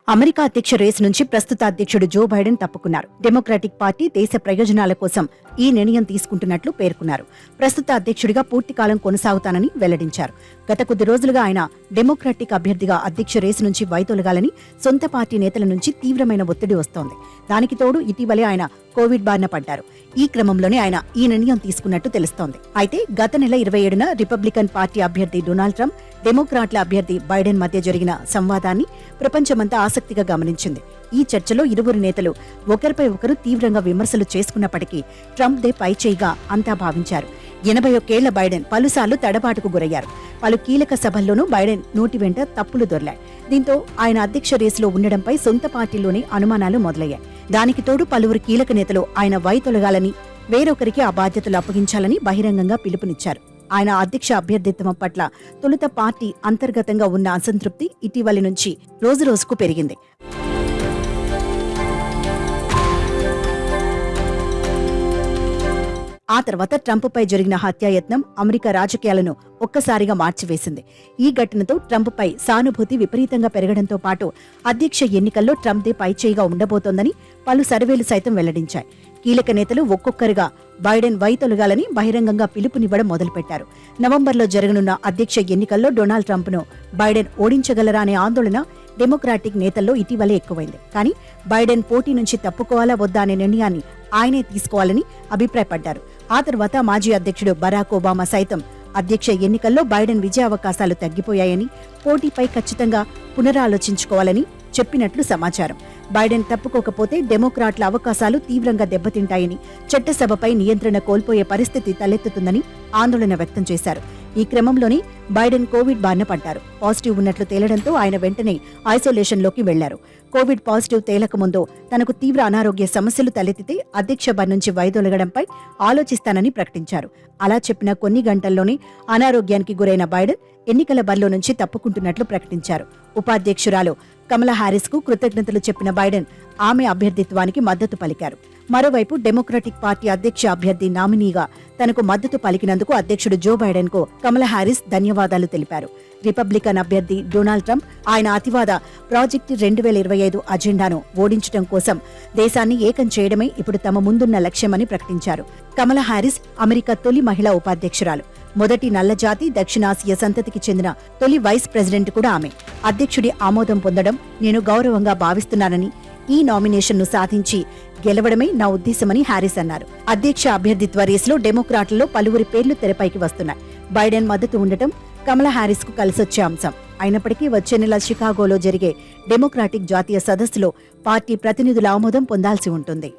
America అధ్యక్ష race నుంచి ప్రస్తుత అధ్యక్షుడు జో బైడెన్ తప్పుకున్నారు. డెమోక్రాటిక్ పార్టీ దేశ ప్రయోజనాల కోసం ఈ నిర్ణయం తీసుకుంటున్నట్లు పేర్కొన్నారు. ప్రస్తుత అధ్యక్షుడిగా పూర్తికాలం కొనసాగుతానని వెల్లడించారు. గత కొద్ది రోజులుగా ఆయన డెమోక్రాటిక్ అభ్యర్థిగా అధ్యక్ష రేసు నుంచి వైదొలగాలని సొంత పార్టీ నేతల నుంచి తీవ్రమైన ఒత్తిడి వస్తోంది. దానికి తోడు ఇటీవలే ఆయన కోవిడ్ బారిన పడ్డారు. ఈ క్రమంలోనే ఆయన ఈ నిర్ణయం తీసుకున్నట్టు తెలుస్తోంది. అయితే గత నెల 27న రిపబ్లికన్ పార్టీ అభ్యర్థి డొనాల్డ్ ట్రంప్, డెమోక్రాట్ల అభ్యర్థి బైడెన్ మధ్య జరిగిన సంవాదాన్ని ప్రపంచమంతా ఆసక్తిగా గమనించింది. ఈ చర్చలో ఇరువురు నేతలు ఒకరిపై ఒకరు తీవ్రంగా విమర్శలు చేసుకున్నప్పటికీ ట్రంప్దే పైచేయిగా అంతా భావించారు. 81 ఏళ్ల బైడెన్ పలుసార్లు తడబాటుకు గురయ్యారు. పలు కీలక సభల్లోనూ బైడెన్ నోటి వెంట తప్పులు దొర్లాయి. దీంతో ఆయన అధ్యక్ష రేసులో ఉండడంపై సొంత పార్టీలోనే అనుమానాలు మొదలయ్యాయి. దానికి తోడు పలువురు కీలక నేతలు ఆయన వైదొలగాలని, వేరొకరికి ఆ బాధ్యతలు అప్పగించాలని బహిరంగంగా పిలుపునిచ్చారు. ఆయన అధ్యక్ష అభ్యర్థిత్వం పట్ల తొలుత పార్టీ అంతర్గతంగా ఉన్న అసంతృప్తి ఇటీవలి నుంచి రోజురోజుకు పెరిగింది. ఆ తర్వాత ట్రంప్పై జరిగిన హత్యాయత్నం అమెరికా రాజకీయాలను ఒక్కసారిగా మార్చివేసింది. ఈ ఘటనతో ట్రంప్పై సానుభూతి విపరీతంగా పెరగడంతో పాటు అధ్యక్ష ఎన్నికల్లో ట్రంప్దే పైచేయిగా ఉండబోతోందని పలు సర్వేలు సైతం వెల్లడించాయి. కీలక నేతలు ఒక్కొక్కరుగా బైడెన్ వైదొలగాలని బహిరంగంగా పిలుపునివ్వడం మొదలుపెట్టారు. నవంబర్లో జరగనున్న అధ్యక్ష ఎన్నికల్లో డొనాల్డ్ ట్రంప్ను బైడెన్ ఓడించగలరా అనే ఆందోళన డెమోక్రాటిక్ నేతల్లో ఇటీవలే ఎక్కువైంది. కానీ బైడెన్ పోటీ నుంచి తప్పుకోవాలా వద్దా అనే నిర్ణయాన్ని ఆయనే తీసుకోవాలని అభిప్రాయపడ్డారు. ఆ తర్వాత మాజీ అధ్యక్షుడు బరాక్ ఒబామా సైతం అధ్యక్ష ఎన్నికల్లో బైడెన్ విజయావకాశాలు తగ్గిపోయాయని, పోటీపై ఖచ్చితంగా పునరాలోచించుకోవాలని చెప్పినట్లు సమాచారం. బైడెన్ తప్పుకోకపోతే డెమోక్రాట్ల అవకాశాలు తీవ్రంగా దెబ్బతింటాయని, చట్టసభపై నియంత్రణ కోల్పోయే పరిస్థితి తలెత్తుతుందని ఆందోళన వ్యక్తం చేశారు. ఈ క్రమంలోనే బైడెన్ కోవిడ్ బారిన పడ్డారు. పాజిటివ్ ఉన్నట్లు తేలడంతో ఆయన వెంటనే ఐసోలేషన్లోకి వెళ్లారు. కోవిడ్ పాజిటివ్ తేలకముందు తనకు తీవ్ర అనారోగ్య సమస్యలు తలెత్తితే అధ్యక్ష బారి నుంచి వైదొలగడంపై ఆలోచిస్తానని ప్రకటించారు. అలా చెప్పిన కొన్ని గంటల్లోనే అనారోగ్యానికి గురైన బైడెన్ ఎన్నికల బరిలో నుంచి తప్పుకుంటున్నట్లు ప్రకటించారు. ఉపాధ్యక్షురాలు కమలా హారిస్ కు కృతజ్ఞతలు చెప్పిన బైడెన్ ఆమె అభ్యర్థిత్వానికి మద్దతు పలికారు. మరోవైపు డెమోక్రటిక్ పార్టీ అధ్యక్ష అభ్యర్థి నామినీగా తనకు మద్దతు పలికినందుకు అధ్యక్షుడు జో బైడెన్ కు కమలా హారిస్ ధన్యవాదాలు తెలిపారు. రిపబ్లికన్ అభ్యర్థి డొనాల్డ్ ట్రంప్ ఆయన అతివాద ప్రాజెక్టు 2025 అజెండాను ఓడించడం కోసం దేశాన్ని ఏకం చేయడమే ఇప్పుడు తమ ముందున్న లక్ష్యమని ప్రకటించారు. కమలా హారిస్ అమెరికా తొలి మహిళా ఉపాధ్యక్షురాలు. మొదటి నల్లజాతి దక్షిణాసియా సంతతికి చెందిన తొలి వైస్ ప్రెసిడెంట్ కూడా ఆమె. అధ్యక్షుడి ఆమోదం పొందడం నేను గౌరవంగా భావిస్తున్నానని, ఈ నామినేషన్ను సాధించి గెలవడమే నా ఉద్దేశమని హారిస్ అన్నారు. అధ్యక్ష అభ్యర్థిత్వ రేసులో డెమోక్రాట్లలో పలువురి పేర్లు తెరపైకి వస్తున్నాయి. బైడెన్ మద్దతు ఉండటం కమలా హారిస్ కు కలిసొచ్చే అంశం. అయినప్పటికీ వచ్చే నెల షికాగోలో జరిగే డెమోక్రాటిక్ జాతీయ సదస్సులో పార్టీ ప్రతినిధుల ఆమోదం పొందాల్సి ఉంటుంది.